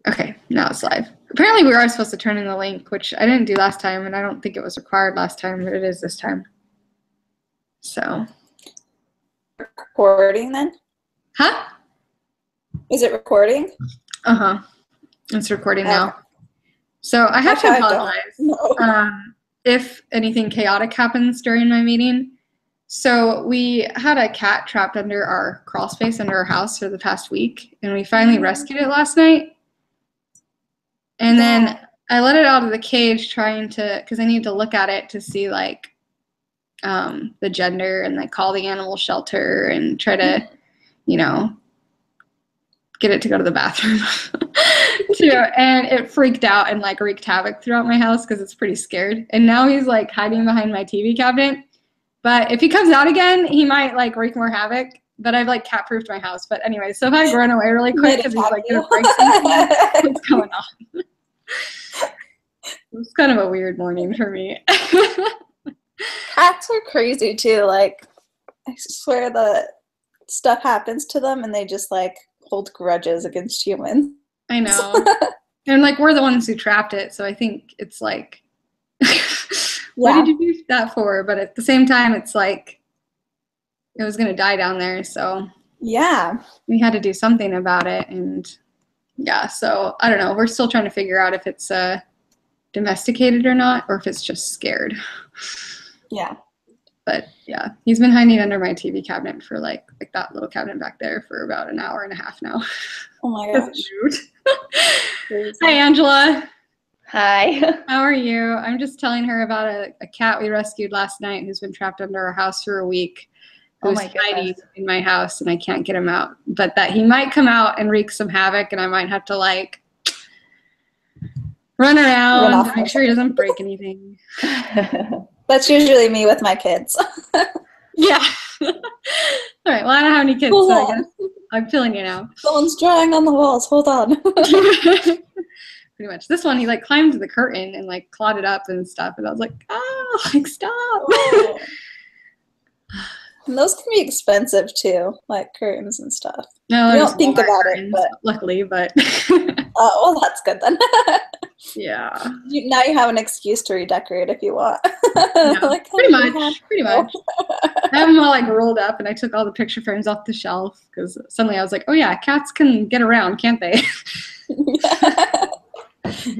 Okay, now it's live. Apparently we are supposed to turn in the link, which I didn't do last time, and I don't think it was required last time, but it is this time. So. Recording then? Huh? Is it recording? Uh-huh. It's recording now. So I have to apologize if anything chaotic happens during my meeting. So we had a cat trapped under our crawl space under our house for the past week, and we finally rescued it last night. And then I let it out of the cage trying to, because I need to look at it to see like the gender and like call the animal shelter and try to, you know, get it to go to the bathroom too. And it freaked out and like wreaked havoc throughout my house because it's pretty scared. And now he's like hiding behind my TV cabinet. But if he comes out again, he might like wreak more havoc. But I've like cat-proofed my house. But anyway, so if I run away really quick because he's like gonna break something, what's going on? It's kind of a weird morning for me. Cats are crazy too. Like, I swear that stuff happens to them and they just like hold grudges against humans. I know. And like we're the ones who trapped it, so I think it's like what did you do that for? But at the same time it's like it was gonna die down there, so yeah, we had to do something about it. And yeah, so I don't know, we're still trying to figure out if it's domesticated or not, or if it's just scared. Yeah. But yeah, he's been hiding under my TV cabinet for like that little cabinet back there for about an hour and a half now. Oh my gosh. Hi, Angela. Hi. How are you? I'm just telling her about a cat we rescued last night who's been trapped under our house for a week. Who's hiding in my house and I can't get him out. But that he might come out and wreak some havoc and I might have to like run around and make sure he doesn't break anything. That's usually me with my kids. Yeah. All right. Well, I don't have any kids, so I guess I'm feeling you now. Someone's drawing on the walls. Hold on. Pretty much. This one, he like climbed the curtain and like clawed it up and stuff, and I was like, oh, like stop. Oh. And those can be expensive too, like curtains and stuff. No, you don't think about it, but luckily, but well, that's good then. Yeah. Now you have an excuse to redecorate if you want. Yeah, like, pretty much. I have them all like rolled up, and I took all the picture frames off the shelf because suddenly I was like, oh yeah, cats can get around, can't they?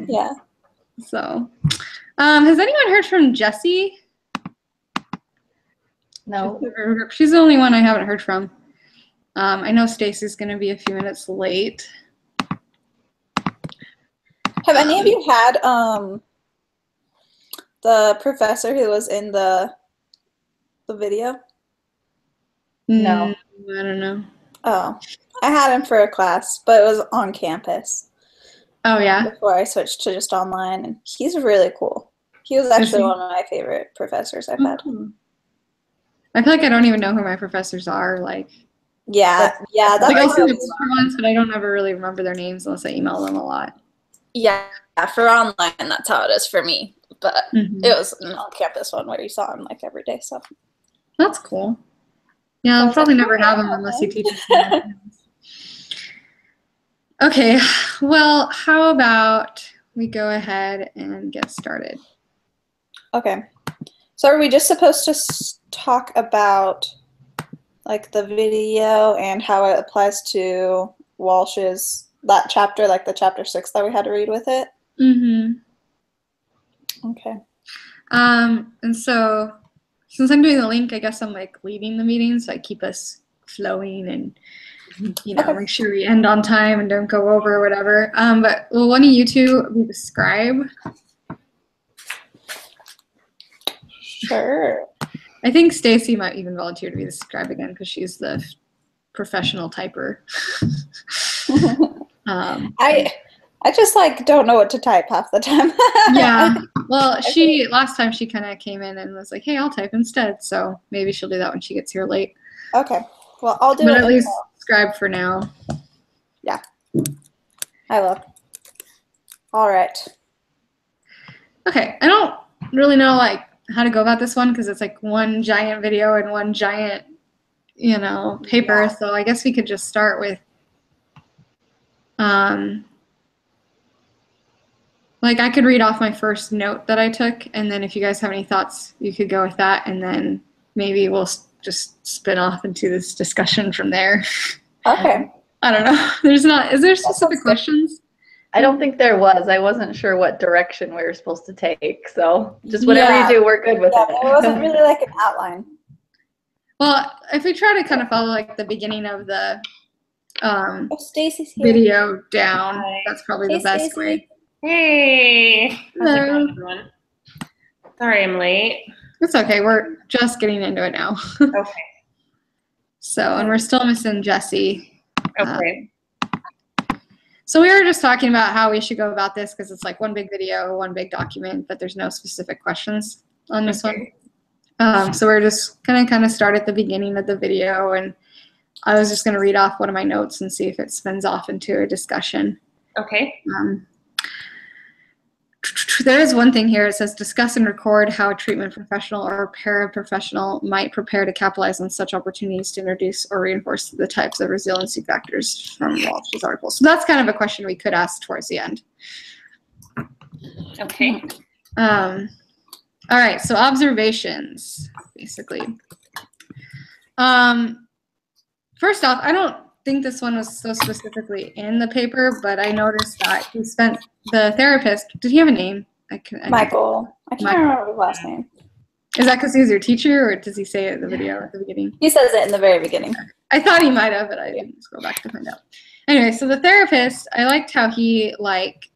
Yeah. So, has anyone heard from Jessie? No. She's the only one I haven't heard from. I know Stacy's going to be a few minutes late. Have any of you had the professor who was in the video? No. I don't know. Oh, I had him for a class, but it was on campus. Oh, yeah? Before I switched to just online, and he's really cool. He was actually one of my favorite professors I've had. I feel like I don't even know who my professors are. Like, that's like I see them once, but I don't ever really remember their names unless I email them a lot. Yeah, for online, that's how it is for me. But it was an on-campus one where you saw him like every day. So that's cool. Yeah, I'll probably never have him unless he teaches me. Okay, well, how about we go ahead and get started? Okay. So are we just supposed to talk about like the video and how it applies to Walsh's, that chapter, like the chapter 6 that we had to read with it? Okay. And so since I'm doing the link, I guess I'm like leading the meeting, so I keep us flowing and make sure we end on time and don't go over or whatever. But will one of you two be the scribe? Sure. I think Stacy might even volunteer to be the scribe again because she's the professional typer. I just like don't know what to type half the time. Yeah. Well, last time she kind of came in and was like, "Hey, I'll type instead." So maybe she'll do that when she gets here late. Okay. Well, I'll do it. But at least scribe for now. Yeah. I will. All right. Okay. I don't really know like how to go about this one because it's like one giant video and one giant, paper. Yeah. So I guess we could just start with like I could read off my first note that I took, and then if you guys have any thoughts, you could go with that, and then maybe we'll just spin off into this discussion from there. Okay. I don't know. Is there specific questions? I don't think there was. I wasn't sure what direction we were supposed to take. So just whatever you do, we're good with it. It wasn't really like an outline. Well, if we try to kind of follow like the beginning of the Stacy's here. video down, that's probably the best Stacey. way. Hey. How's it Hello. going, everyone? Sorry I'm late. It's okay. We're just getting into it now. Okay. So, and we're still missing Jesse. Okay. So we were just talking about how we should go about this because it's like one big video, one big document, but there's no specific questions on this one. So we're just gonna kind of start at the beginning of the video, and I was just gonna read off one of my notes and see if it spins off into a discussion. Okay. There is one thing here. It says, discuss and record how a treatment professional or paraprofessional might prepare to capitalize on such opportunities to introduce or reinforce the types of resiliency factors from Walsh's article. So that's kind of a question we could ask towards the end. Okay. All right, so observations, basically. First off, I don't think this one was so specifically in the paper, but I noticed that the therapist, did he have a name? Michael. I can't remember his last name. Is that because he was your teacher, or does he say it in the video at the beginning? He says it in the very beginning. I thought he might have, but I didn't scroll back to find out. Anyway, so the therapist, I liked how he, like,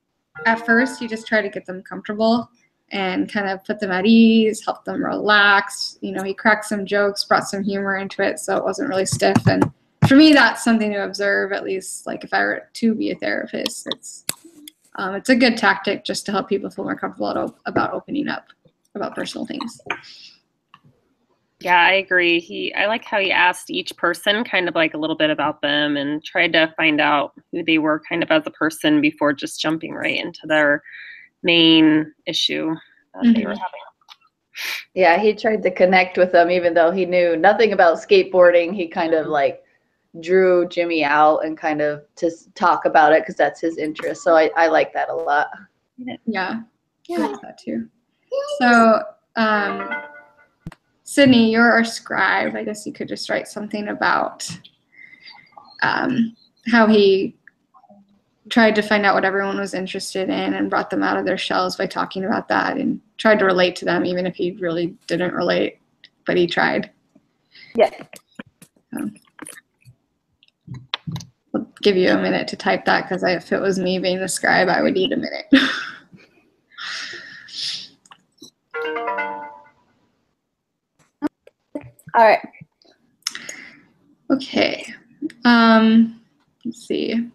at first, he just tried to get them comfortable and kind of put them at ease, help them relax. You know, he cracked some jokes, brought some humor into it, so it wasn't really stiff. And for me, that's something to observe, at least, like, if I were to be a therapist. It's a good tactic just to help people feel more comfortable about opening up about personal things. Yeah, I agree. I like how he asked each person kind of like a little bit about them and tried to find out who they were kind of as a person before just jumping right into their main issue that they were having. Yeah, he tried to connect with them even though he knew nothing about skateboarding. He kind of like drew Jimmy out and kind of to talk about it because that's his interest. So I like that a lot. Yeah, I like that too. So, Sydney, you're our scribe. I guess you could just write something about how he tried to find out what everyone was interested in and brought them out of their shells by talking about that and tried to relate to them, even if he really didn't relate, but he tried. Yeah. I'll give you a minute to type that because if it was me being the scribe, I would need a minute. All right. Okay. Let's see.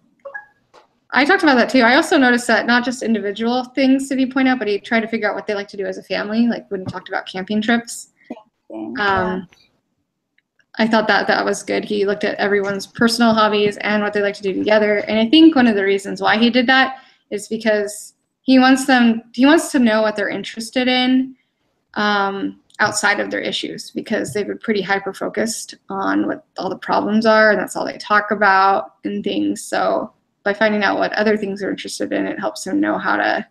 I talked about that too. I also noticed that not just individual things did he point out, but he tried to figure out what they like to do as a family, like when he talked about camping trips. I thought that was good. He looked at everyone's personal hobbies and what they like to do together. And I think one of the reasons why he did that is because he wants to know what they're interested in outside of their issues, because they've been pretty hyper-focused on what all the problems are, and that's all they talk about and things. So by finding out what other things they're interested in, it helps him know how to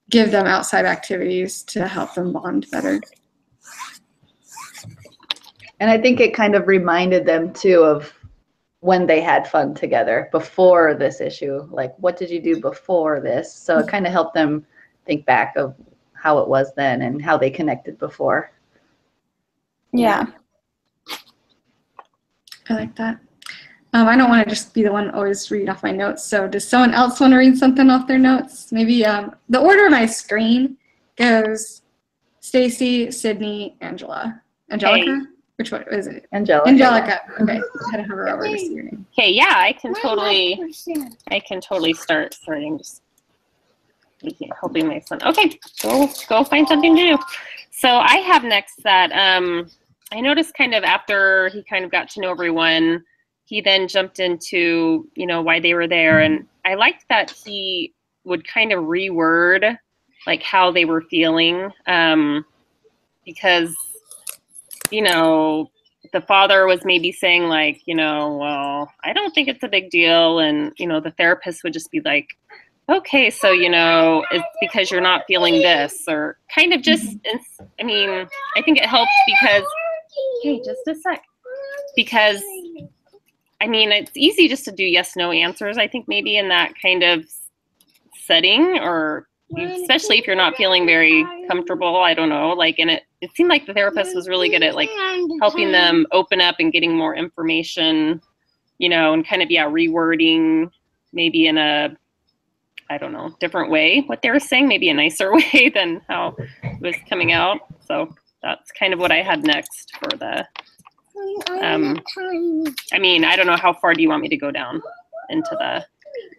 give them outside activities to help them bond better. And I think it kind of reminded them too of when they had fun together before this issue. Like, what did you do before this? So it kind of helped them think back of how it was then and how they connected before. Yeah. I like that. I don't want to just be the one always reading off my notes. So does someone else want to read something off their notes? Maybe the order of my screen goes Stacy, Sydney, Angelica. Hey. Which one is it? Angelica. Okay. I had to hover over to see your name. Okay, yeah, I can totally start starting. Just helping my son. Okay, go find something to do. So I have next that I noticed kind of after he kind of got to know everyone, he then jumped into, why they were there. And I liked that he would kind of reword like how they were feeling because, the father was maybe saying like, well, I don't think it's a big deal. And, the therapist would just be like, okay, so, it's because you're not feeling this, or kind of just, I mean, I think it helped because, hey, just a sec. Because, I mean, it's easy just to do yes, no answers, I think maybe in that kind of setting, or especially if you're not feeling very comfortable, I don't know, like, and it seemed like the therapist was really good at, like, helping them open up and getting more information, and kind of, rewording maybe in a, I don't know, different way what they were saying, maybe a nicer way than how it was coming out. So that's kind of what I had next for the, I mean, I don't know, how far do you want me to go down into the...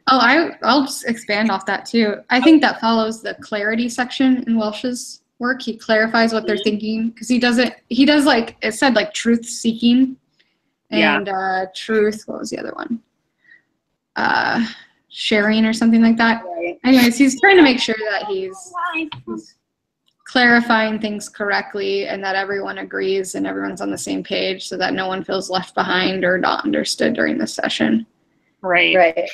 Oh, I'll just expand off that too. I think that follows the clarity section in Welsh's work. He clarifies what they're thinking, because he does like, it said like truth seeking and truth, what was the other one? Sharing or something like that. Right. Anyways, he's trying to make sure that he's clarifying things correctly and that everyone agrees and everyone's on the same page, so that no one feels left behind or not understood during the session. Right. Right.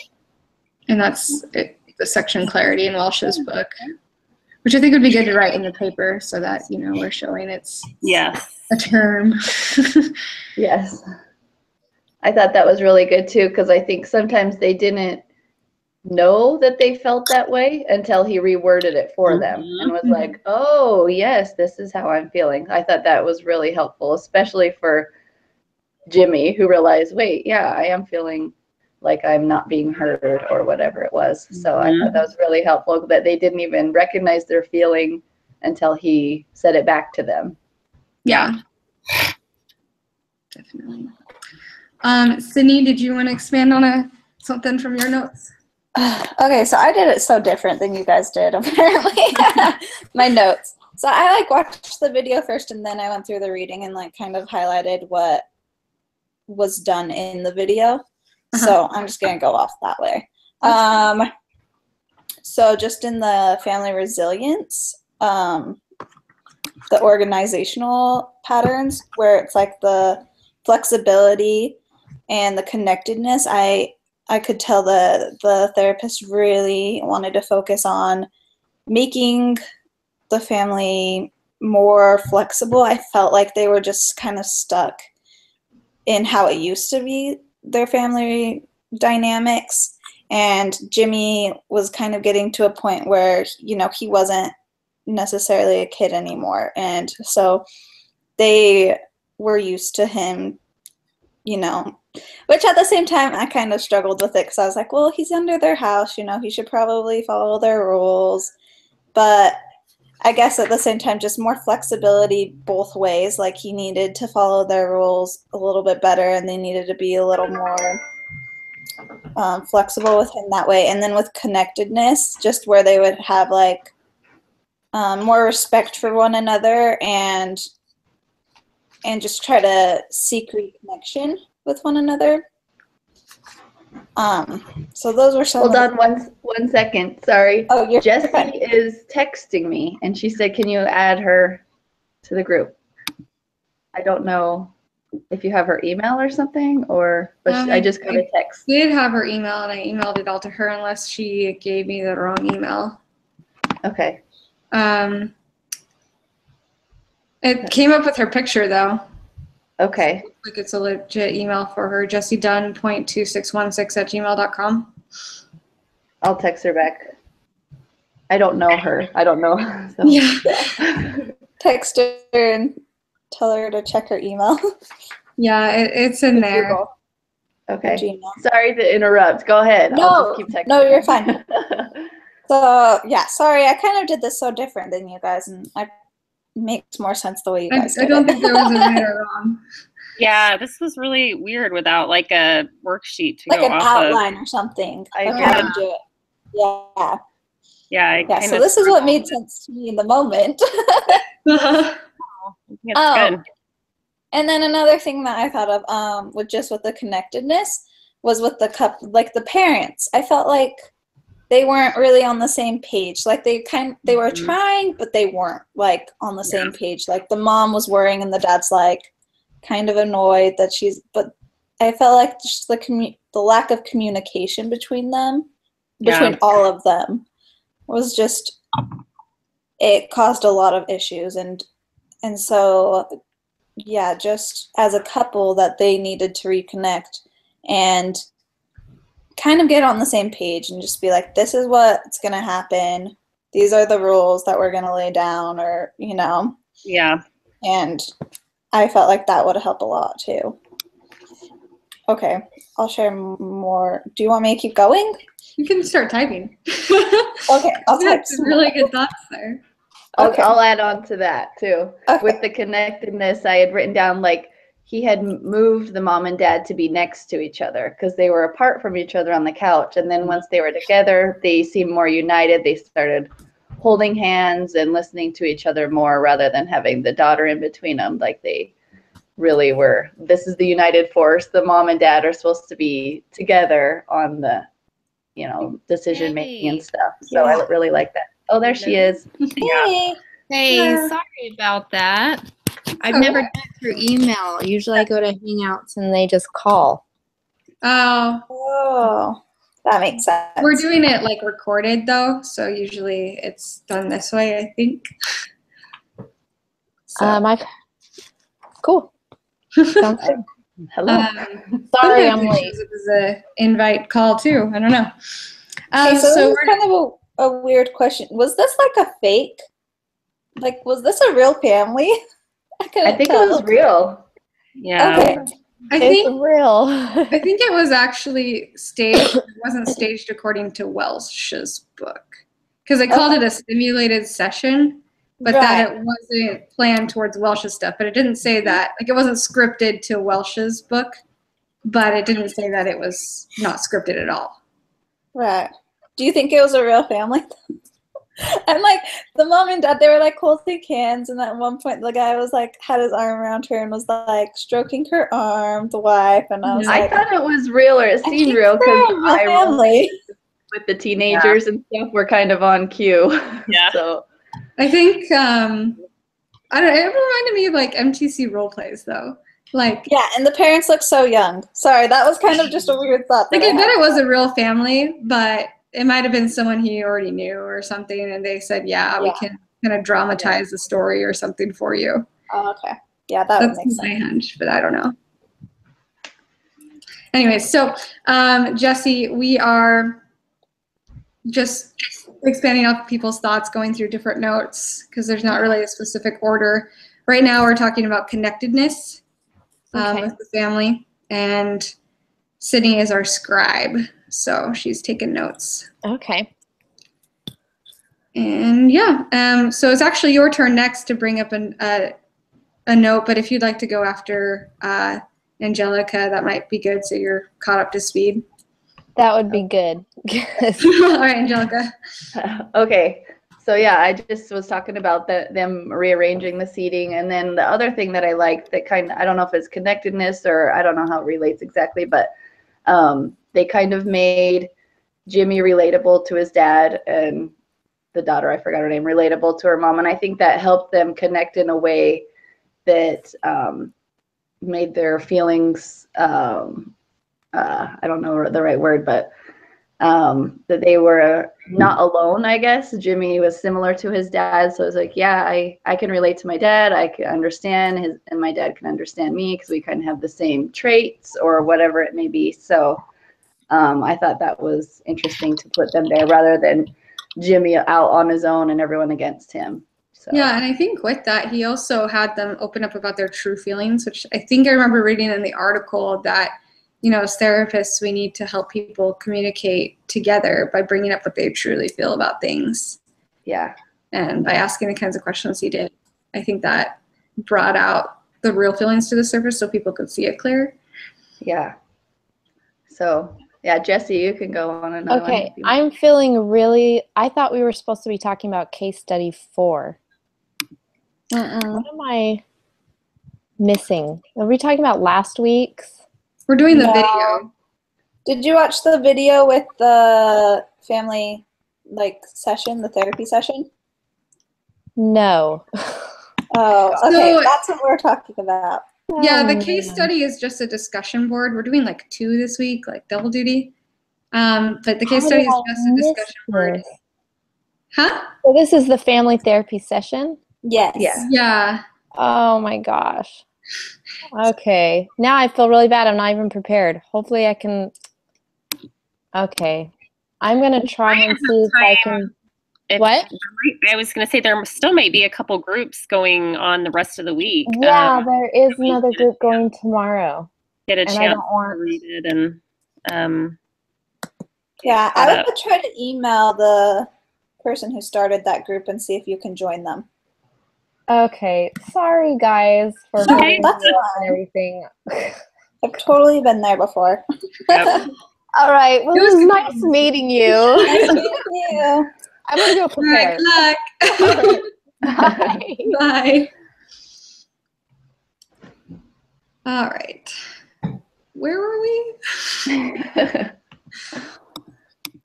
And that's it, the section clarity in Welsh's book, which I think would be good to write in the paper, so that, we're showing it's a term. Yes. I thought that was really good too, because I think sometimes they didn't know that they felt that way until he reworded it for them and was like, oh, yes, this is how I'm feeling. I thought that was really helpful, especially for Jimmy, who realized, wait, yeah, I am feeling like I'm not being heard or whatever it was. So I thought that was really helpful, that they didn't even recognize their feeling until he said it back to them. Yeah. Definitely. Sydney, did you want to expand on something from your notes? Okay, so I did it so different than you guys did, apparently. My notes. So I watched the video first, and then I went through the reading and kind of highlighted what was done in the video. So I'm just gonna go off that way. So just in the family resilience, the organizational patterns, where it's like the flexibility and the connectedness, I could tell the therapist really wanted to focus on making the family more flexible. I felt like they were just kind of stuck in how it used to be, their family dynamics. And Jimmy was kind of getting to a point where, he wasn't necessarily a kid anymore. And so they were used to him, which at the same time, I kind of struggled with it, because I was like, well, he's under their house, he should probably follow their rules. But I guess at the same time, just more flexibility both ways. Like, he needed to follow their rules a little bit better, and they needed to be a little more flexible with him that way. And then with connectedness, just where they would have more respect for one another and just try to seek reconnection with one another. So those were some. Hold on one second. Sorry. Oh, Jessie is texting me, and she said, "Can you add her to the group?" I don't know if you have her email or something, but I just got a text. I did have her email, and I emailed it all to her, unless she gave me the wrong email. Okay. It came up with her picture, though. Okay. Like, it's a legit email for her, jessiedunn.2616@gmail.com. I'll text her back. I don't know her. I don't know. So. Yeah. Text her and tell her to check her email. Yeah, it's in there. Okay. Sorry to interrupt. Go ahead. I'll just keep texting. No, you're fine. So, yeah, sorry. I kind of did this so different than you guys, and it makes more sense the way you guys did I don't think there was a right or wrong. Yeah, this was really weird without a worksheet to go off of. Like an outline or something. Yeah. Yeah. Yeah. So this is what made sense to me in the moment. It's good. And then another thing that I thought of with the connectedness was with the parents. I felt like they weren't really on the same page. Like, they were trying, but they weren't on the same page. Like, the mom was worrying and the dad's kind of annoyed that but I felt like just the lack of communication between them between all of them was just, it caused a lot of issues. And so, yeah, just as a couple that they needed to reconnect and kind of get on the same page and just be like, this is what's going to happen. These are the rules that we're going to lay down, or, you know. Yeah. And I felt like that would help a lot too. Okay, I'll share more. Do you want me to keep going? You can start typing. Okay, I'll type some really good thoughts there. Okay. I'll add on to that too. Okay. With the connectedness, I had written down like he had moved the mom and dad to be next to each other because they were apart from each other on the couch. And then once they were together, they seemed more united. They started holding hands and listening to each other more rather than having the daughter in between them. Like they really were, this is the united force. The mom and dad are supposed to be together on the, you know, decision making and stuff. So I really like that. Oh, there she is. Hey. Hey, sorry about that. I've never done it through email. Usually I go to Hangouts and they just call. Oh, that makes sense. We're doing it like recorded though, so usually it's done this way, I think. So. Cool. Sounds good. Hello. Sorry, I'm late. It was an invite call too. I don't know. Okay, so we're kind of a weird question. Was this like a fake? Like, was this a real family? I think it was real. Yeah. Okay. It's real. I think it was actually staged. It wasn't staged according to Welsh's book, because they called it a simulated session, but that it wasn't planned towards Welsh's stuff. But it didn't say that. Like, it wasn't scripted to Welsh's book, but it didn't say that it was not scripted at all. Right. Do you think it was a real family? And like the mom and dad, they were like holding hands, and at one point the guy was like had his arm around her and was like stroking her arm, the wife, and I was like, I thought it was real, or it seemed real because family with the teenagers and stuff were kind of on cue. Yeah. So I think I don't know, it reminded me of like MTC role plays though. Like, yeah, and the parents look so young. Sorry, that was kind of just a weird thought. Like, I bet it was a real family, but it might have been someone he already knew or something, and they said, yeah, we can kind of dramatize the story or something for you. Oh, okay. Yeah, that would make sense. That's my hunch, but I don't know. Anyway, so Jesse, we are just expanding off people's thoughts, going through different notes, because there's not really a specific order. Right now we're talking about connectedness with the family, and Sydney is our scribe. So she's taking notes. Okay. And yeah, so it's actually your turn next to bring up a note, but if you'd like to go after Angelica, that might be good so you're caught up to speed. That would be good. All right, Angelica. Okay. So yeah, I just was talking about them rearranging the seating, and then the other thing that I liked that kind of, I don't know if it's connectedness or I don't know how it relates exactly, but they kind of made Jimmy relatable to his dad, and the daughter, I forgot her name, relatable to her mom. And I think that helped them connect in a way that made their feelings, I don't know the right word, but that they were not alone, I guess. Jimmy was similar to his dad. So it was like, yeah, I can relate to my dad. I can understand his, and my dad can understand me because we kind of have the same traits or whatever it may be. So I thought that was interesting to put them there rather than Jimmy out on his own and everyone against him. So. Yeah, and I think with that, he also had them open up about their true feelings, which I think I remember reading in the article that, you know, as therapists, we need to help people communicate together by bringing up what they truly feel about things. Yeah. And by asking the kinds of questions he did, I think that brought out the real feelings to the surface so people could see it clear. Yeah. So, yeah, Jesse, you can go on another one. Okay, I'm feeling really, I thought we were supposed to be talking about case study 4. What am I missing? Were we talking about last week's? We're doing the video. Did you watch the video with the family session, the therapy session? No. Oh, okay. So, that's what we're talking about. Yeah, the case study is just a discussion board. We're doing like 2 this week, like double duty. But the case study is just a discussion board. Huh? So this is the family therapy session? Yes. Yeah. Oh my gosh. Okay. Now I feel really bad. I'm not even prepared. Hopefully I can. Okay. I'm going to try and see if I can. What? I was going to say there still might be a couple groups going on the rest of the week. Yeah, there is another group going tomorrow. Get a chance to read it and yeah, I would try to email the person who started that group and see if you can join them. Okay, sorry guys for holding you up and everything. I've totally been there before. Yep. All right, well, it was nice meeting you. Nice meeting you. I'm gonna go prepare. Good luck. Bye. Bye. All right. Where were we?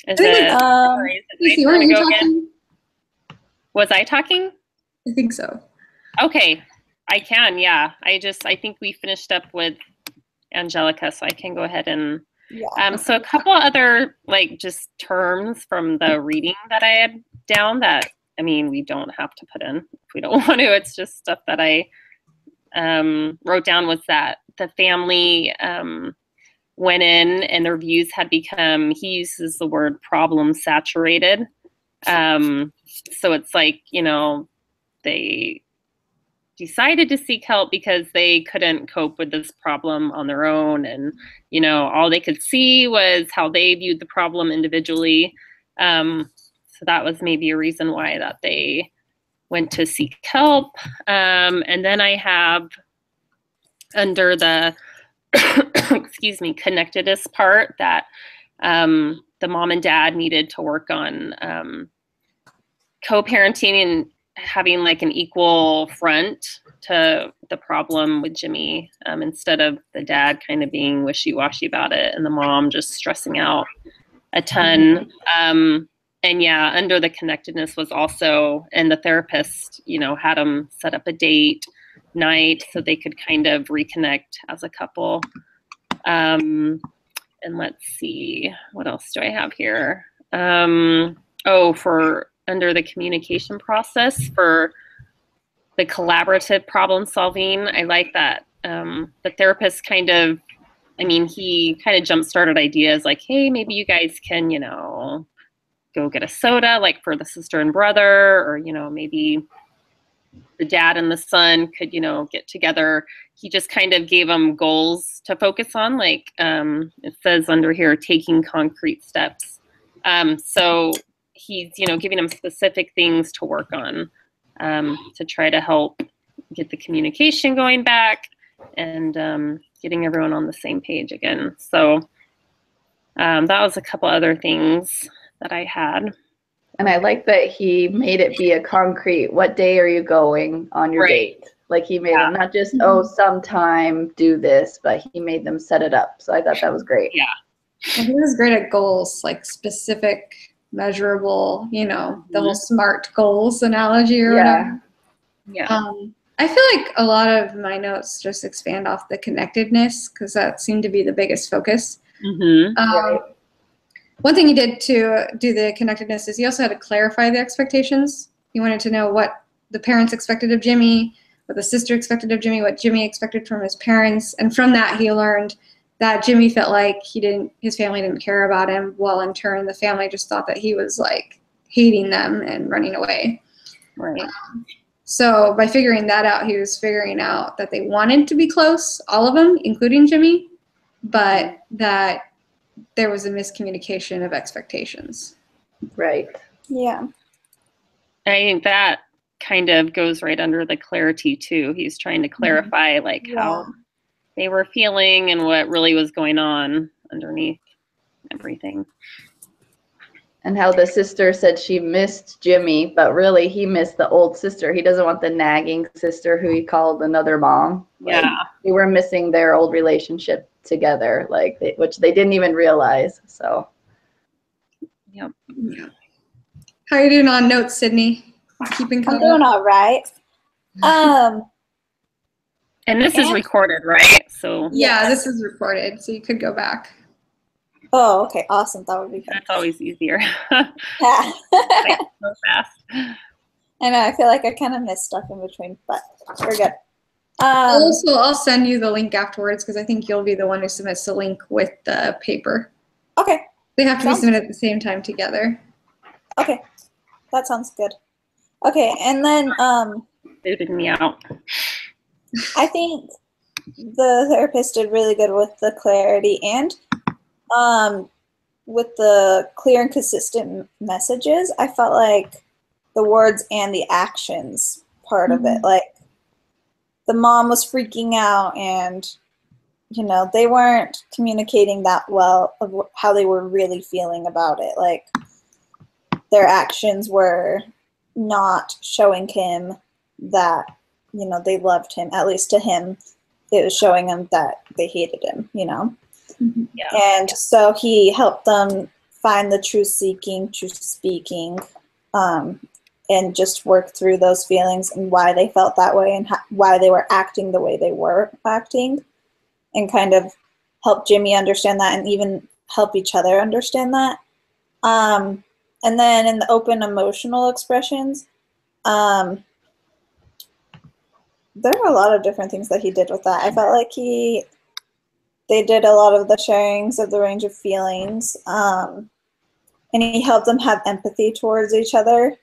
Casey, weren't you talking? Was I talking? I think so. Okay, I can, yeah. I think we finished up with Angelica, so I can go ahead and, so a couple other, like, just terms from the reading that I had down that, I mean, we don't have to put in if we don't want to. It's just stuff that I wrote down was that the family went in and their views had become, he uses the word problem saturated. So it's like, you know, they decided to seek help because they couldn't cope with this problem on their own. And, you know, all they could see was how they viewed the problem individually. So that was maybe a reason why that they went to seek help. And then I have under the, excuse me, connectedness part that the mom and dad needed to work on co-parenting and having like an equal front to the problem with Jimmy, instead of the dad kind of being wishy-washy about it and the mom just stressing out a ton. And yeah, under the connectedness was also, and the therapist, you know, had them set up a date night so they could kind of reconnect as a couple. And let's see, what else do I have here? For under the communication process for the collaborative problem solving, I like that the therapist kind of, I mean, he kind of jump-started ideas like, hey, maybe you guys can, you know, go get a soda, like for the sister and brother, or, you know, maybe the dad and the son could, you know, get together. He just kind of gave them goals to focus on, like it says under here, taking concrete steps. So he's, you know, giving them specific things to work on to try to help get the communication going back and getting everyone on the same page again. So that was a couple other things that I had. And I like that he made it be a concrete, what day are you going on your date? Like he made them not just, oh, sometime do this, but he made them set it up. So I thought that was great. Yeah. And he was great at goals, like specific, measurable, you know, the whole SMART goals analogy or whatever. Yeah. I feel like a lot of my notes just expand off the connectedness because that seemed to be the biggest focus. One thing he did to do the connectedness is he also had to clarify the expectations. He wanted to know what the parents expected of Jimmy, what the sister expected of Jimmy, what Jimmy expected from his parents. And from that, he learned that Jimmy felt like his family didn't care about him, while in turn, the family just thought that he was like hating them and running away. Right. So by figuring that out, he was figuring out that they wanted to be close, all of them, including Jimmy, but that there was a miscommunication of expectations. Right. Yeah. I think that kind of goes right under the clarity too. He's trying to clarify like how they were feeling and what really was going on underneath everything. And how the sister said she missed Jimmy, but really he missed the old sister. He doesn't want the nagging sister who he called another mom. Yeah. Like, they were missing their old relationship together, like which they didn't even realize. So. Yep. Yeah. How are you doing on notes, Sydney? Keeping I'm doing all right. And this is recorded, right? So yeah, this is recorded, so you could go back. Oh, okay, awesome. That would be good. That's always easier. Yeah. Like, so fast. I know, I feel like I kind of missed stuff in between, but we're good. I'll send you the link afterwards because I think you'll be the one who submits the link with the paper. Okay. They have to be submitted at the same time together. Okay, that sounds good. Okay, and then Booted me out. I think the therapist did really good with the clarity and with the clear and consistent messages. I felt like the words and the actions part of it, like the mom was freaking out and you know they weren't communicating that well of how they were really feeling about it. Like their actions were not showing him that, you know, they loved him. At least to him, it was showing him that they hated him, you know? Yeah. And so he helped them find the truth seeking, truth speaking, and just work through those feelings and why they felt that way and why they were acting the way they were acting, and kind of help Jimmy understand that and even help each other understand that. And then in the open emotional expressions, there were a lot of different things that he did with that. I felt like they did a lot of the sharings of the range of feelings, and he helped them have empathy towards each other.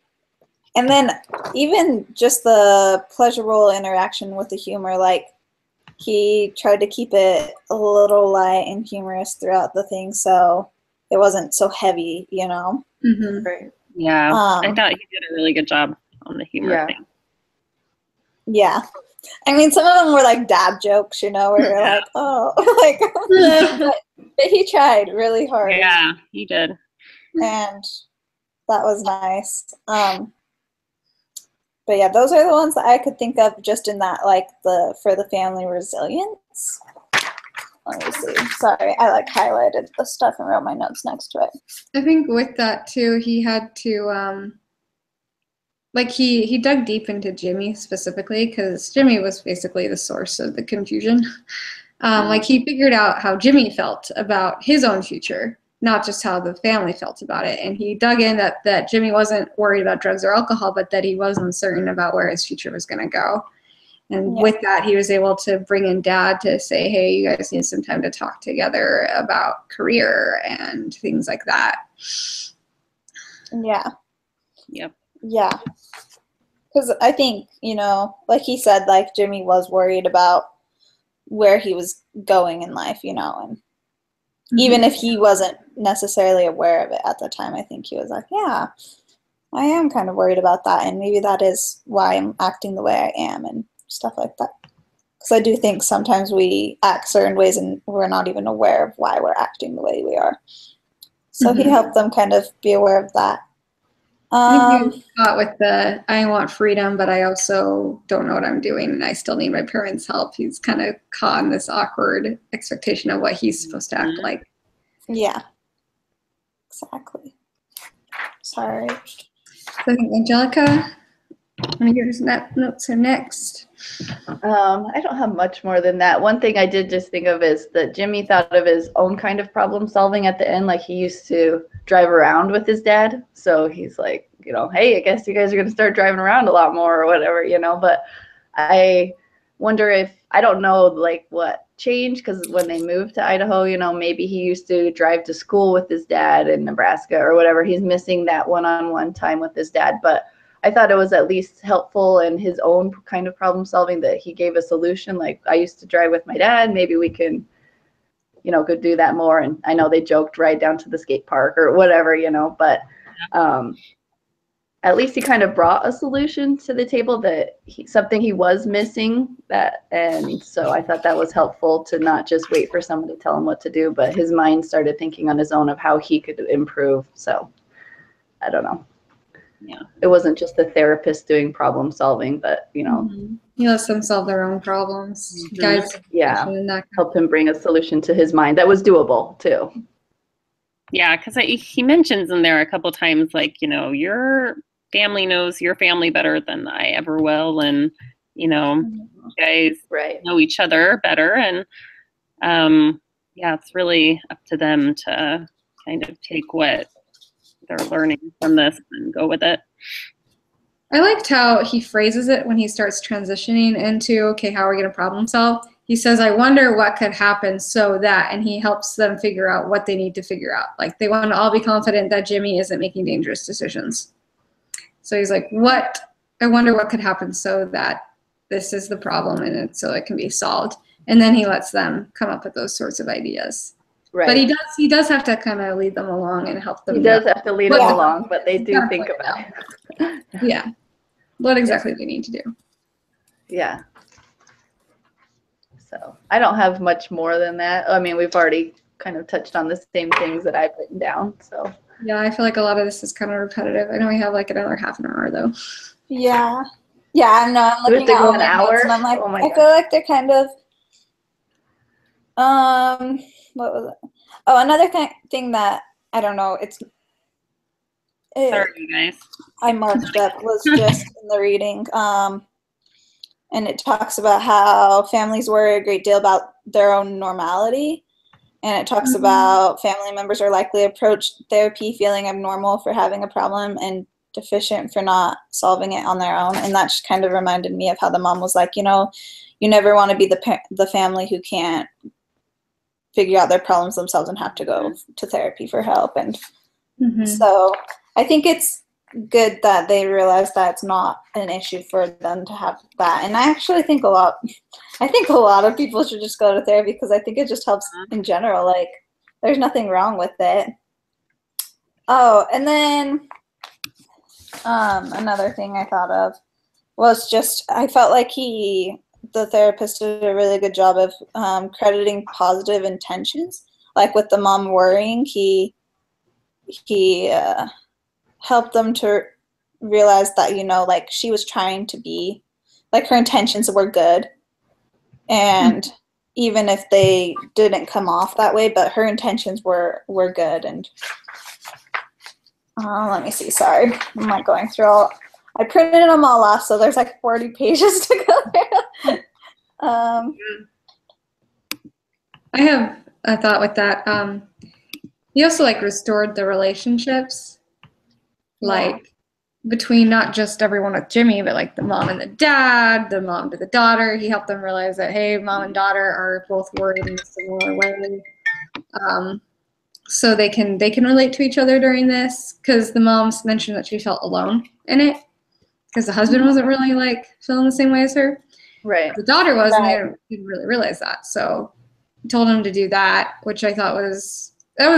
And then even just the pleasurable interaction with the humor, like he tried to keep it a little light and humorous throughout the thing, so it wasn't so heavy, you know? Right. Yeah. I thought he did a really good job on the humor thing. Yeah. I mean, some of them were like dad jokes, you know, where you're like, oh, like, but he tried really hard. Yeah, he did. And that was nice. But yeah, those are the ones that I could think of just in that, like, for the family resilience. Let me see. Sorry, I like highlighted the stuff and wrote my notes next to it. I think with that too, he had to like he dug deep into Jimmy specifically because Jimmy was basically the source of the confusion. Like he figured out how Jimmy felt about his own future, not just how the family felt about it. And he dug in that Jimmy wasn't worried about drugs or alcohol, but that he was uncertain about where his future was going to go. And with that, he was able to bring in Dad to say, hey, you guys need some time to talk together about career and things like that. Yeah. Yep. Yeah. Because I think, you know, like he said, like Jimmy was worried about where he was going in life, you know, and even if he wasn't necessarily aware of it at the time, I think he was like, yeah, I am kind of worried about that. And maybe that is why I'm acting the way I am and stuff like that. Because I do think sometimes we act certain ways and we're not even aware of why we're acting the way we are. So he helped them kind of be aware of that. I think he was caught with the, I want freedom, but I also don't know what I'm doing and I still need my parents' help. He's kind of caught in this awkward expectation of what he's supposed to act like. Yeah, exactly. Sorry. So I think Angelica, want to hear his notes are next. I don't have much more than that. One thing I did just think of is that Jimmy thought of his own kind of problem solving at the end. Like he used to drive around with his dad. So he's like, you know, hey, I guess you guys are going to start driving around a lot more or whatever, you know. But I wonder if, I don't know, like what changed, because when they moved to Idaho, you know, maybe he used to drive to school with his dad in Nebraska or whatever. He's missing that one-on-one time with his dad. But I thought it was at least helpful in his own kind of problem solving that he gave a solution. Like, I used to drive with my dad. Maybe we can, you know, go do that more. And I know they joked right down to the skate park or whatever, you know, but at least he kind of brought a solution to the table that something he was missing. And so I thought that was helpful to not just wait for someone to tell him what to do, but his mind started thinking on his own of how he could improve. So I don't know. Yeah, it wasn't just the therapist doing problem solving, but you know, he lets them solve their own problems. Guys, help him bring a solution to his mind that was doable too. Yeah, because he mentions in there a couple times, like, you know, your family knows your family better than I ever will, and you know, you guys know each other better, and yeah, it's really up to them to kind of take what they're learning from this and go with it. I liked how he phrases it when he starts transitioning into, okay, how are we going to problem solve? He says, I wonder what could happen so that, and he helps them figure out what they need to figure out. Like, they want to all be confident that Jimmy isn't making dangerous decisions. So he's like, I wonder what could happen so that this is the problem and so it can be solved. And then he lets them come up with those sorts of ideas. Right. But he does have to kind of lead them along and help them. He does have to lead them along, but they do think about it. Yeah. What exactly they need to do. Yeah. So I don't have much more than that. I mean, we've already kind of touched on the same things that I've written down. So yeah, I feel like a lot of this is kind of repetitive. I know we have like another half an hour though. Yeah. Yeah, I know. I'm looking at all my notes and I'm like, I feel like they're kind of what was it? Oh, another thing that I don't know, sorry, you guys. I marked up was just in the reading. And it talks about how families worry a great deal about their own normality. And it talks about family members are likely to approach therapy feeling abnormal for having a problem and deficient for not solving it on their own. And that just kind of reminded me of how the mom was like, you know, you never want to be the family who can't figure out their problems themselves and have to go to therapy for help. And so I think it's good that they realize that it's not an issue for them to have that. And I actually think a lot of people should just go to therapy because I think it just helps in general. Like, there's nothing wrong with it. Oh, and then another thing I thought of was just, I felt like the therapist did a really good job of crediting positive intentions. Like with the mom worrying, he helped them to realize that, you know, like she was trying to be, like her intentions were good. And even if they didn't come off that way, but her intentions were good. And let me see, sorry. I'm not going through all, I printed them all off, so there's like 40 pages to go through. I have a thought with that. He also like restored the relationships, like between not just everyone with Jimmy, but like the mom and the dad, the mom to the daughter. He helped them realize that, hey, mom and daughter are both worried in a similar way. So they can relate to each other during this, because the mom mentioned that she felt alone in it because the husband wasn't really like feeling the same way as her. Right. The daughter was, and they didn't really realize that. So he told him to do that, which I thought was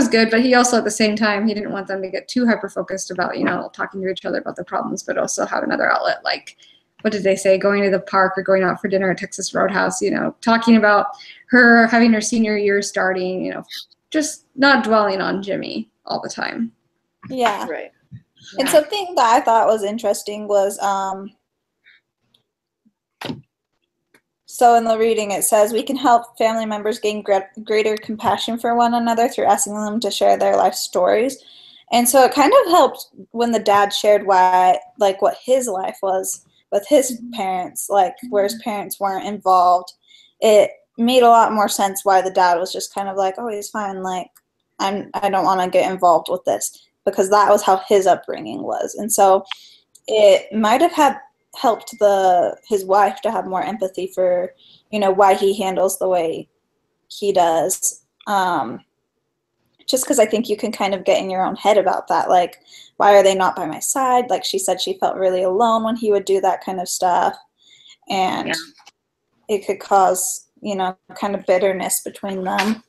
good. But he also, at the same time, he didn't want them to get too hyper focused about, you know, talking to each other about the problems, but also have another outlet, like, what did they say, going to the park or going out for dinner at Texas Roadhouse, you know, talking about her having her senior year starting, you know, just not dwelling on Jimmy all the time. Yeah. Right. And something that I thought was interesting was, so in the reading it says, we can help family members gain greater compassion for one another through asking them to share their life stories. And so it kind of helped when the dad shared what his life was with his parents, like where his parents weren't involved. It made a lot more sense why the dad was just kind of like, oh, he's fine, like I don't want to get involved with this, because that was how his upbringing was. And so it might have helped his wife to have more empathy for, you know, why he handles the way he does. Just because I think you can kind of get in your own head about that, like, why are they not by my side? Like she said, she felt really alone when he would do that kind of stuff, and it could cause, you know, kind of bitterness between them.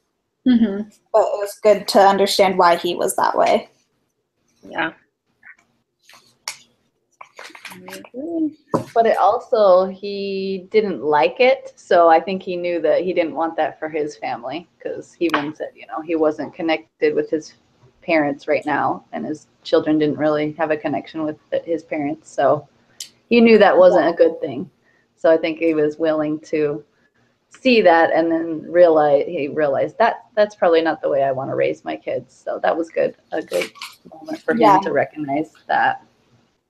But it was good to understand why he was that way. Yeah. But it also, he didn't like it, so I think he knew that he didn't want that for his family, because he even said, you know, he wasn't connected with his parents right now, and his children didn't really have a connection with his parents, so he knew that wasn't a good thing. So I think he was willing to see that, and then he realized that that's probably not the way I want to raise my kids. So that was a good moment for him to recognize that.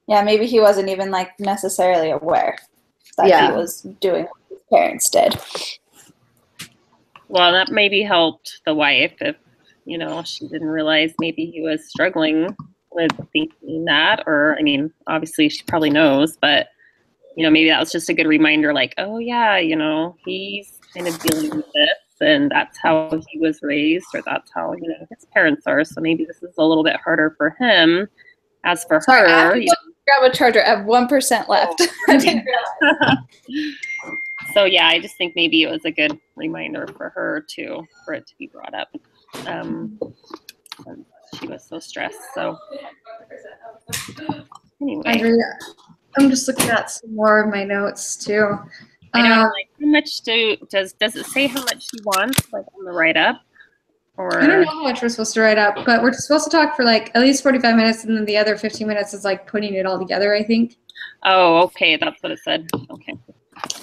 Yeah, maybe he wasn't even like necessarily aware that he was doing what his parents did. Well, that maybe helped the wife if, you know, she didn't realize maybe he was struggling with thinking that, or, I mean, obviously she probably knows, but, you know, maybe that was just a good reminder, like, oh yeah, you know, he's kind of dealing with this, and that's how he was raised, or that's how, you know, his parents are, so maybe this is a little bit harder for him. As for Sorry, I have her, to you go grab a charger. I have 1% left. I didn't realize. So yeah, I just think maybe it was a good reminder for her too, for it to be brought up. Since she was so stressed. So anyway, I'm just looking at some more of my notes too. I know, like, how much does it say how much she wants, like, on the write up? Or I don't know how much we're supposed to write up, but we're supposed to talk for like at least 45 minutes, and then the other 15 minutes is like putting it all together, I think. Oh, okay, that's what it said. Okay.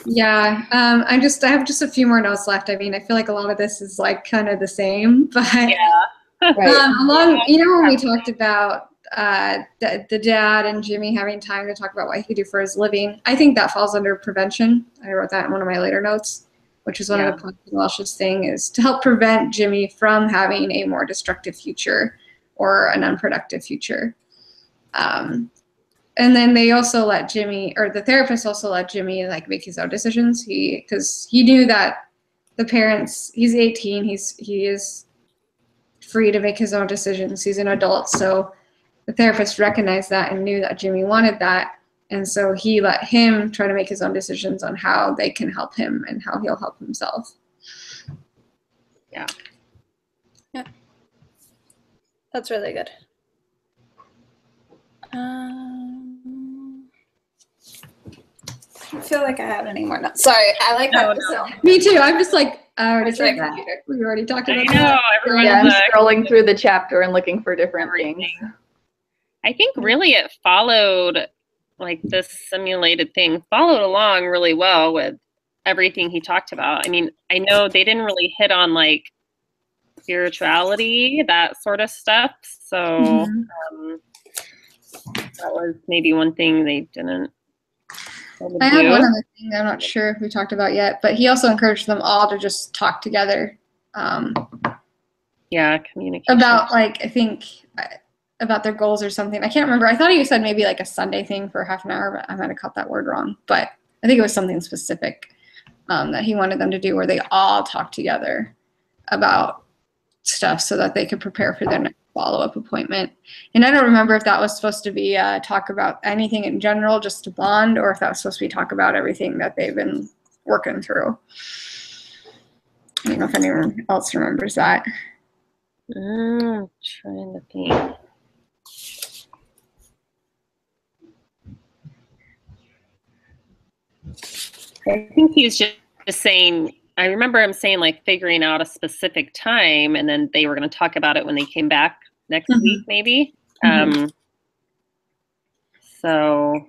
Yeah, I have just a few more notes left. I mean, I feel like a lot of this is like kind of the same, but Yeah. along, you know, when we talked about the dad and Jimmy having time to talk about what he could do for his living, I think that falls under prevention. I wrote that in one of my later notes, which is one of the points Welsh's thing is to help prevent Jimmy from having a more destructive future or an unproductive future. And then they also let Jimmy, or the therapist also let Jimmy like make his own decisions. Because he knew that the parents, he's 18, he is free to make his own decisions. He's an adult, so the therapist recognized that and knew that Jimmy wanted that. And so he let him try to make his own decisions on how they can help him and how he'll help himself. Yeah. Yeah. That's really good. I don't feel like I have any more notes. Sorry, I like that. No. Me too. I'm just like, I already said that. We already talked about I know, that. everyone's I'm scrolling through the chapter and looking for different things. I think really it followed, like, this simulated thing followed along really well with everything he talked about. I mean, I know they didn't really hit on like spirituality, that sort of stuff. So that was maybe one thing they didn't. I have one other thing I'm not sure if we talked about yet, but he also encouraged them all to just talk together. Yeah, communication. About, like, I think about their goals or something. I can't remember. I thought he said maybe like a Sunday thing for half an hour, but I might have caught that word wrong. But I think it was something specific that he wanted them to do where they all talk together about stuff so that they could prepare for their next follow-up appointment. And I don't remember if that was supposed to be talk about anything in general, just to bond, or if that was supposed to be talk about everything that they've been working through. I don't know if anyone else remembers that. I'm trying to think. I think he's just saying, I remember him saying, like, figuring out a specific time, and then they were going to talk about it when they came back next week, maybe. So.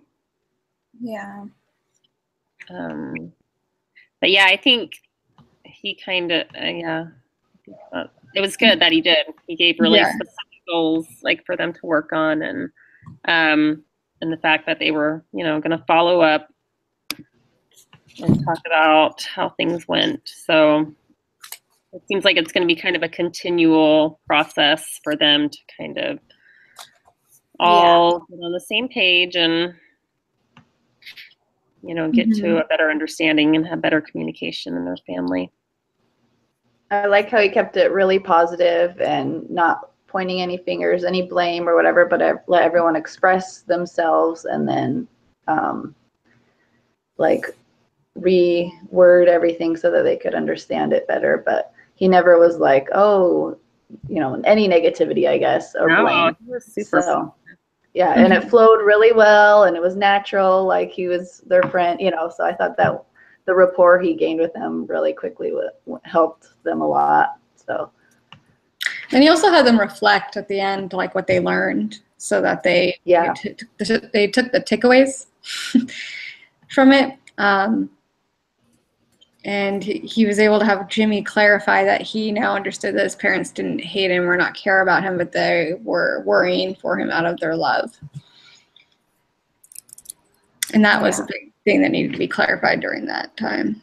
Yeah. But yeah, I think he kind of, it was good that he did. He gave really specific goals, like, for them to work on, and the fact that they were, you know, going to follow up and talk about how things went. So it seems like it's going to be kind of a continual process for them to kind of all get on the same page and, you know, get to a better understanding and have better communication in their family. I like how he kept it really positive and not pointing any fingers, any blame or whatever, but I let everyone express themselves and then like reword everything so that they could understand it better. But he never was like, oh, you know, any negativity, I guess, or blame. He was super so, yeah, and it flowed really well and it was natural, like he was their friend, you know, so I thought that the rapport he gained with them really quickly helped them a lot. So, and he also had them reflect at the end, like what they learned, so that they they took the takeaways from it. And he was able to have Jimmy clarify that he now understood that his parents didn't hate him or not care about him, but they were worrying for him out of their love. And that was a big thing that needed to be clarified during that time.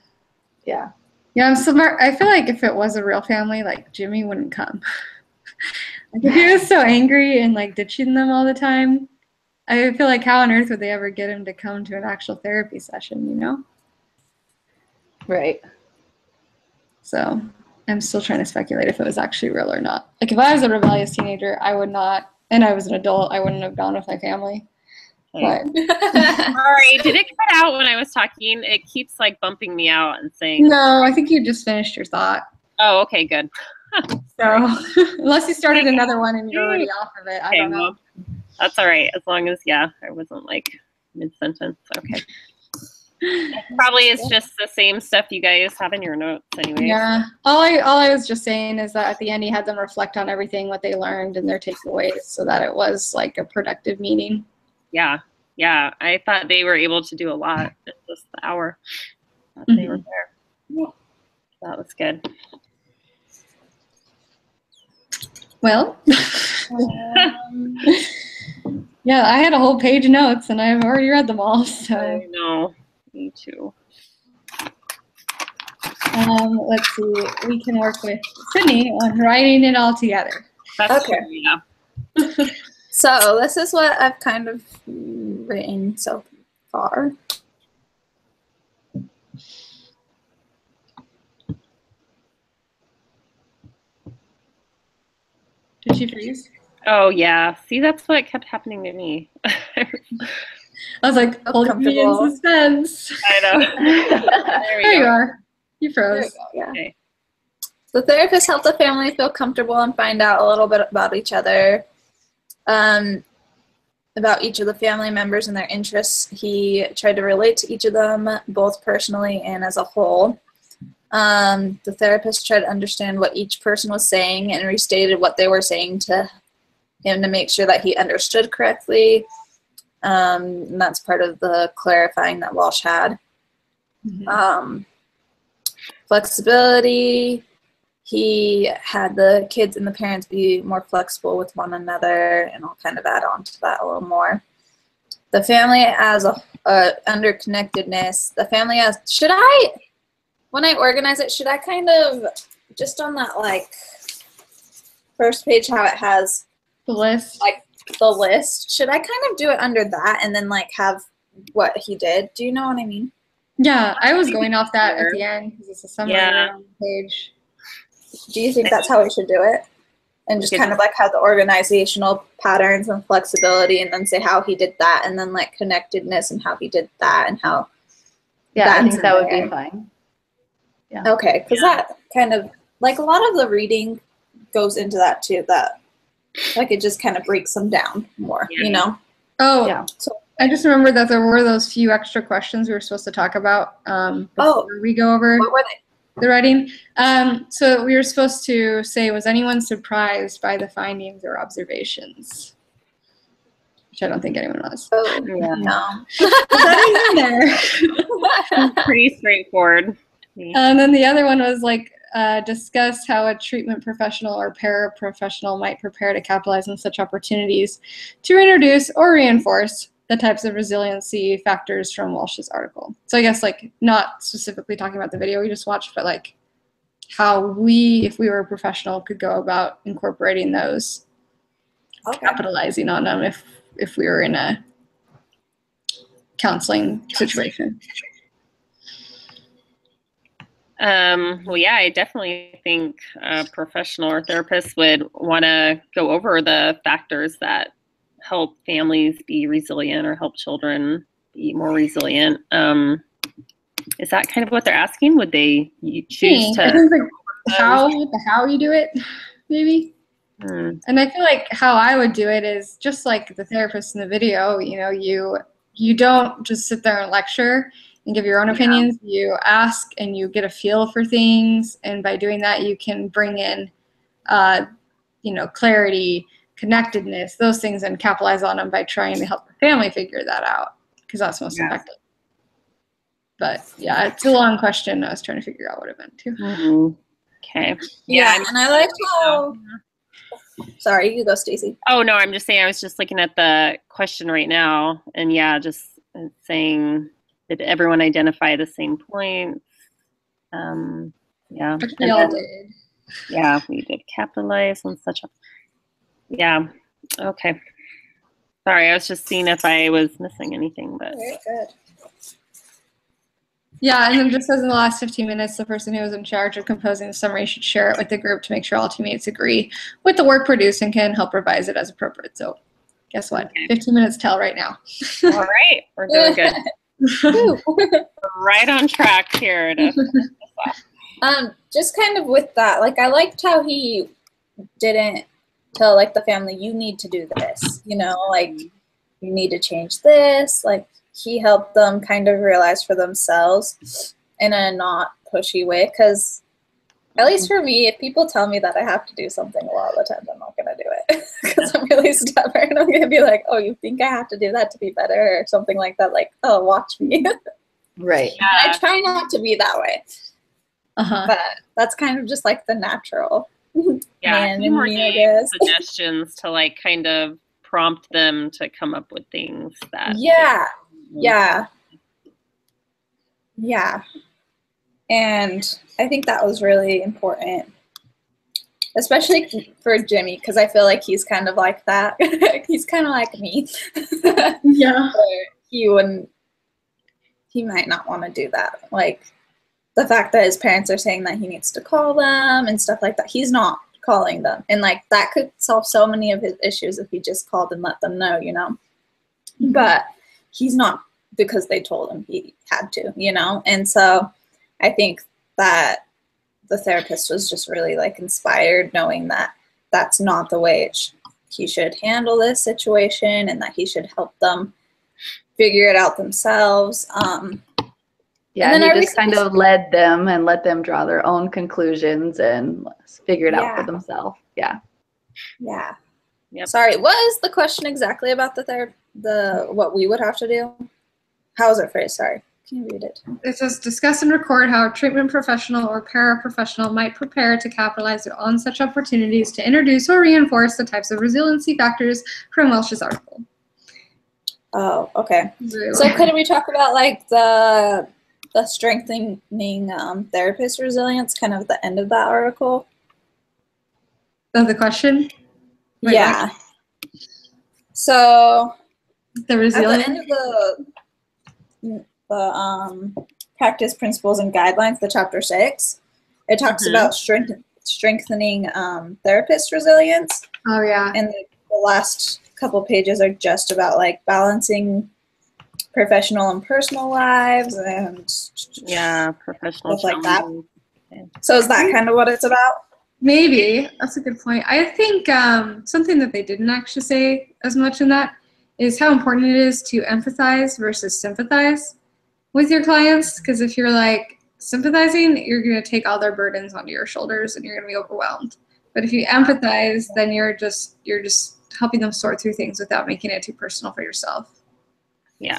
Yeah. Yeah, I'm smart. I feel like if it was a real family, like Jimmy wouldn't come. Like if he was so angry and like ditching them all the time, I feel like how on earth would they ever get him to come to an actual therapy session, you know? Right. So I'm still trying to speculate if it was actually real or not. Like if I was a rebellious teenager, I would not, and I was an adult, I wouldn't have gone with my family. Okay. But Sorry, did it cut out when I was talking? It keeps like bumping me out and saying. no, I think you just finished your thought. Oh, okay, good. So unless you started another one and you're already off of it, I don't know. Well, that's all right. As long as, yeah, I wasn't like mid-sentence. Okay. Probably is just the same stuff you guys have in your notes anyway. Yeah. All I was just saying is that at the end he had them reflect on everything, what they learned and their takeaways so that it was like a productive meeting. Yeah. Yeah. I thought they were able to do a lot in just the hour that they were there. Yeah. That was good. Well, yeah, I had a whole page of notes and I've already read them all. So I know. Me too. Let's see. We can work with Sydney on writing it all together. That's Okay. true, yeah. So this is what I've kind of written so far. Did she freeze? Oh, yeah. See, that's what kept happening to me. I was like, holding me in suspense. I know. There you are. You froze. There we go, yeah. Okay. The therapist helped the family feel comfortable and find out a little bit about each other, about each of the family members and their interests. He tried to relate to each of them, both personally and as a whole. The therapist tried to understand what each person was saying and restated what they were saying to him to make sure that he understood correctly. And that's part of the clarifying that Walsh had. Mm-hmm. Flexibility. He had the kids and the parents be more flexible with one another, and I'll kind of add on to that a little more. The family as a underconnectedness. The family as, when I organize it, should I kind of, just on that like first page how it has The list. like the list, should I kind of do it under that and then like have what he did? Do you know what I mean? Yeah, I was going off that at the end because it's a summary Yeah. on the page. Do you think that's how we should do it? And just kind of like have the organizational patterns and flexibility and then say how he did that and then like connectedness and how he did that and how. Yeah, I that's think that would there. be fine. Yeah. Okay, because that kind of, like a lot of the reading goes into that too, that like it just kind of breaks them down more, you know? Oh, Yeah. So, I just remembered that there were those few extra questions we were supposed to talk about before we go over what were they? the writing. So we were supposed to say, was anyone surprised by the findings or observations? Which I don't think anyone was. Oh, Yeah. no. That is in there. Pretty straightforward. And then the other one was like, discuss how a treatment professional or paraprofessional might prepare to capitalize on such opportunities to introduce or reinforce the types of resiliency factors from Walsh's article. So I guess like not specifically talking about the video we just watched, but like how we, if we were a professional, could go about incorporating those, capitalizing on them if we were in a counseling situation. Well, yeah, I definitely think a professional or therapist would want to go over the factors that help families be resilient or help children be more resilient. Is that kind of what they're asking? Would they choose to? I think like how you do it, maybe. And I feel like how I would do it is just like the therapist in the video. You know, you don't just sit there and lecture and give your own opinions. You ask and you get a feel for things, and by doing that, you can bring in, clarity, connectedness, those things, and capitalize on them by trying to help the family figure that out, because that's most effective. But yeah, it's a long question. I was trying to figure out what it meant too. Okay. Yeah, and I like how. Sorry, you go, Stacey. Oh no, I'm just saying. I was just looking at the question right now, and yeah, just saying, did everyone identify the same points? Yeah. Which we all did. Yeah, we did capitalize on such a. Yeah. Okay. Sorry, I was just seeing if I was missing anything, but. Very good. Yeah, and then just as in the last 15 minutes, the person who was in charge of composing the summary should share it with the group to make sure all teammates agree with the work produced and can help revise it as appropriate. So guess what? Okay. 15 minutes till right now. All right, we're doing good. We're right on track here. Just kind of with that, like, I liked how he didn't tell, like, the family, you need to do this, you know, like, you need to change this. Like, he helped them kind of realize for themselves in a not pushy way, because at least for me, if people tell me that I have to do something a lot of the times, I'm not going to do it because I'm really stubborn. I'm going to be like, oh, you think I have to do that to be better or something like that? Like, oh, watch me. Right. Yeah. I try not to be that way. But that's kind of just like the natural man in me, I guess. Suggestions to like kind of prompt them to come up with things that. Yeah. And I think that was really important, especially for Jimmy, because I feel like he's kind of like that. He's kind of like me. Yeah. He might not want to do that. Like, the fact that his parents are saying that he needs to call them and stuff like that, he's not calling them. And, like, that could solve so many of his issues if he just called and let them know, you know? But he's not, because they told him he had to, you know? And so I think that the therapist was just really, like, inspired knowing that that's not the way he should handle this situation and that he should help them figure it out themselves. Yeah, and he just kind of led them and let them draw their own conclusions and figure it out for themselves. Yeah. Yeah. Yep. Sorry, what is the question exactly about what we would have to do? How is it phrased? Sorry. Can you read it? It says, discuss and record how a treatment professional or paraprofessional might prepare to capitalize on such opportunities to introduce or reinforce the types of resiliency factors from Welsh's article. Oh, okay. Really? So could we talk about, like, the strengthening therapist resilience kind of at the end of that article? The question? Wait, yeah. What? So the resilience? At the end of the practice principles and guidelines, the chapter 6, it talks about strengthening therapist resilience. Oh, yeah. And the last couple pages are just about, like, balancing professional and personal lives and professional stuff like that. Okay. So is that kind of what it's about? Maybe. That's a good point. I think something that they didn't actually say as much in that is how important it is to empathize versus sympathize with your clients. Because if you're, like, sympathizing, you're going to take all their burdens onto your shoulders and you're going to be overwhelmed. But if you empathize, then you're just helping them sort through things without making it too personal for yourself. Yeah.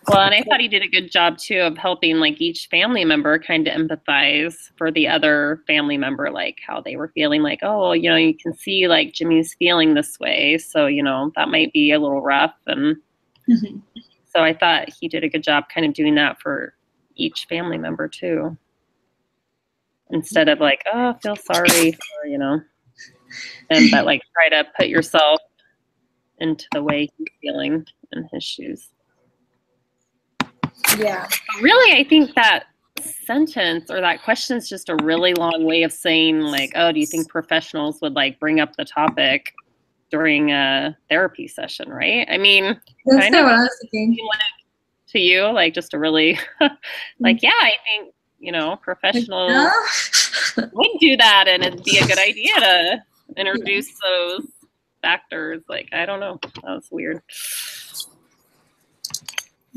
Well, and I thought he did a good job, too, of helping, like, each family member kind of empathize for the other family member, like, how they were feeling, like, oh, you know, you can see, like, Jimmy's feeling this way, so, you know, that might be a little rough. And so I thought he did a good job kind of doing that for each family member, too. Instead of, like, oh, I feel sorry for, you know, but, like, try to put yourself into the way he's feeling in his shoes. Yeah. Really, I think that sentence or that question is just a really long way of saying, like, oh, do you think professionals would, like, bring up the topic during a therapy session, right? I mean, that's kind of what I was thinking. Like, to you, like, just a really, like, yeah, I think, you know, professionals would do that, and it'd be a good idea to introduce those factors. Like, I don't know. That was weird.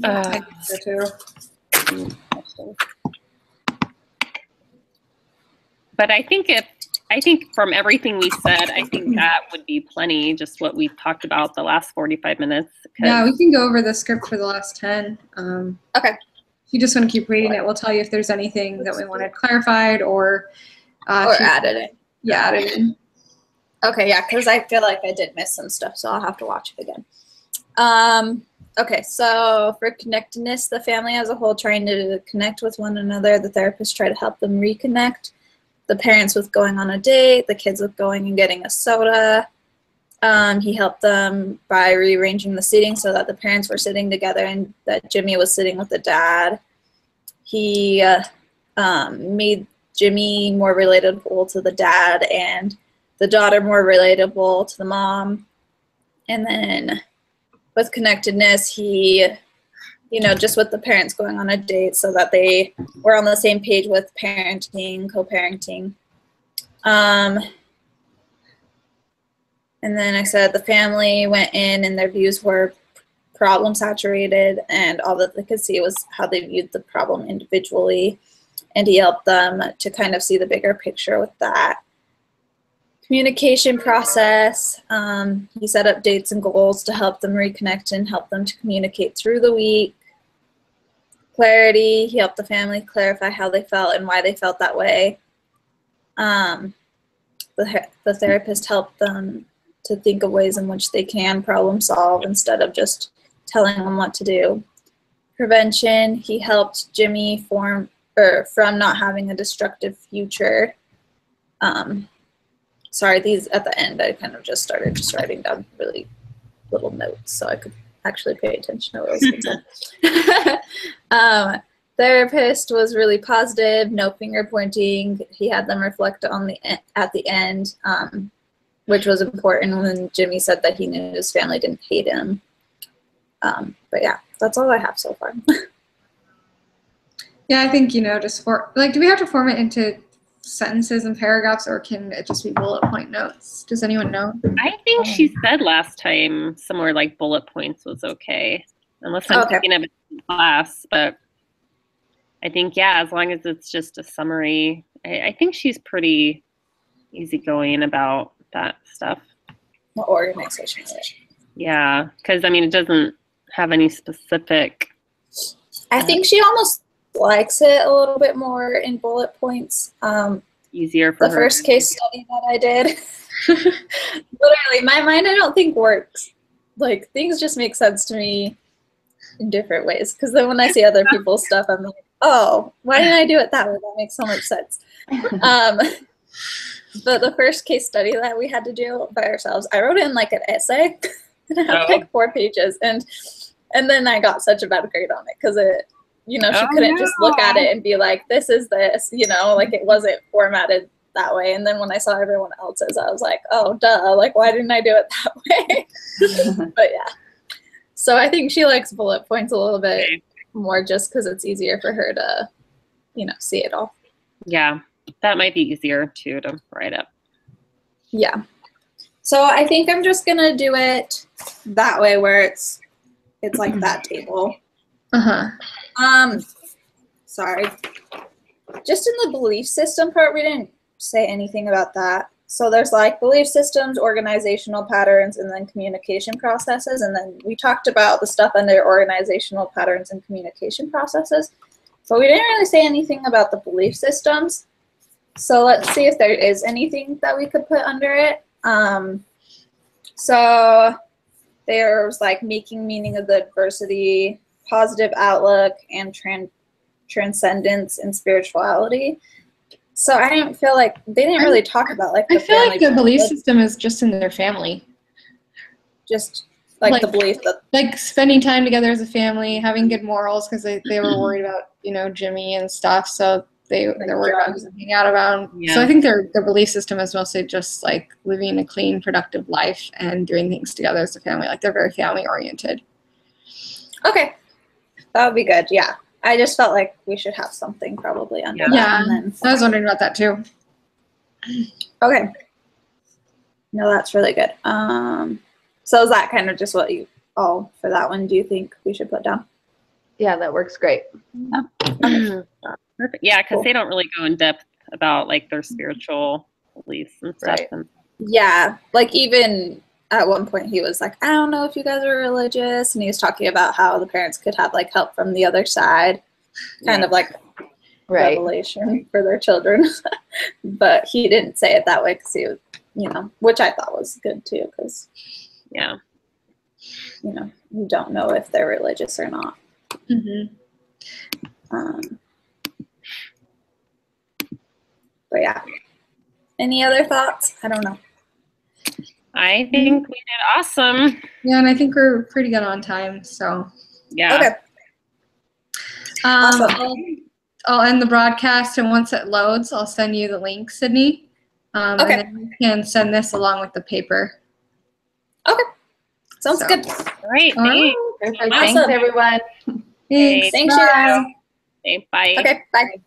I think so too. But I think from everything we said, I think that would be plenty, just what we've talked about the last 45 minutes. Yeah, we can go over the script for the last 10. Okay. If you just want to keep reading it, we'll tell you if there's anything that we wanted clarified or added in. Yeah, added in. Okay, yeah, because I feel like I did miss some stuff, so I'll have to watch it again. Okay, so for connectedness, the family as a whole trying to connect with one another. The therapist tried to help them reconnect. The parents with going on a date, the kids with going and getting a soda. He helped them by rearranging the seating so that the parents were sitting together and that Jimmy was sitting with the dad. He made Jimmy more relatable to the dad and the daughter more relatable to the mom. And then with connectedness, he, just with the parents going on a date so that they were on the same page with parenting, co-parenting. And then I said the family went in and their views were problem saturated, and all that they could see was how they viewed the problem individually. And he helped them to kind of see the bigger picture with that. Communication process. He set up dates and goals to help them reconnect and help them to communicate through the week. Clarity. He helped the family clarify how they felt and why they felt that way. The therapist helped them to think of ways in which they can problem solve instead of just telling them what to do. Prevention. He helped Jimmy from not having a destructive future. Sorry, these at the end, I kind of just started just writing down really little notes so I could actually pay attention to what I was saying. Therapist was really positive, no finger pointing. He had them reflect on at the end, which was important when Jimmy said that he knew his family didn't hate him. But yeah, that's all I have so far. Yeah, I think, just do we have to form it into sentences and paragraphs, or can it just be bullet point notes? Does anyone know? I think she said last time somewhere like bullet points was okay, unless I'm thinking of it in class. But I think, yeah, as long as it's just a summary, I think she's pretty easygoing about that stuff. The organization. Yeah, because it doesn't have any specific. I think she almost likes it a little bit more in bullet points. Easier for the her. first case study that I did. Literally, my mind I don't think works. Like, things just make sense to me in different ways. Because then when I see other people's stuff, I'm like, oh, why didn't I do it that way? That makes so much sense. But the first case study that we had to do by ourselves, I wrote in like an essay. And I had like 4 pages. And then I got such a bad grade on it because she couldn't just look at it and be like, this is this, like it wasn't formatted that way. And then when I saw everyone else's, I was like, oh, duh, like, why didn't I do it that way? But yeah. So I think she likes bullet points a little bit more just because it's easier for her to, see it all. Yeah, that might be easier too to write up. Yeah. So I think I'm just going to do it that way where it's like that table. Sorry. Just in the belief system part, we didn't say anything about that. So there's like belief systems, organizational patterns, and then communication processes. And then we talked about the stuff under organizational patterns and communication processes. But we didn't really say anything about the belief systems. So let's see if there is anything that we could put under it. So there's like making meaning of the adversity, positive outlook, and transcendence and spirituality. So I didn't feel like they didn't really talk about like the I feel like the belief system is just in their family. Just like the belief that like spending time together as a family, having good morals because they were worried about Jimmy and stuff. So they're worried about just hanging out around. Yeah. So I think their belief system is mostly just like living a clean, productive life and doing things together as a family. Like they're very family oriented. Okay. That would be good. Yeah. I just felt like we should have something probably under that. Yeah. I was wondering about that too. Okay. No, that's really good. So is that kind of just what for that one, do you think we should put down? Yeah, that works great. Perfect. Yeah, because they don't really go in depth about like their spiritual beliefs and stuff. Right. Yeah, like even at one point he was like, I don't know if you guys are religious, and he was talking about how the parents could have like help from the other side, kind of like revelation for their children. But he didn't say it that way because he was, which I thought was good too. Because you don't know if they're religious or not. Mm-hmm. But yeah. Any other thoughts? I don't know. I think we did awesome. Yeah, and I think we're pretty good on time. So Yeah. Okay. Awesome. I'll end the broadcast, and once it loads, I'll send you the link, Sydney. Okay. And then you can send this along with the paper. Okay. Sounds good. Great. All right. Perfect. Awesome. Thanks, everyone. Thanks. Thanks, Bye. you guys. Okay, bye. Okay, bye.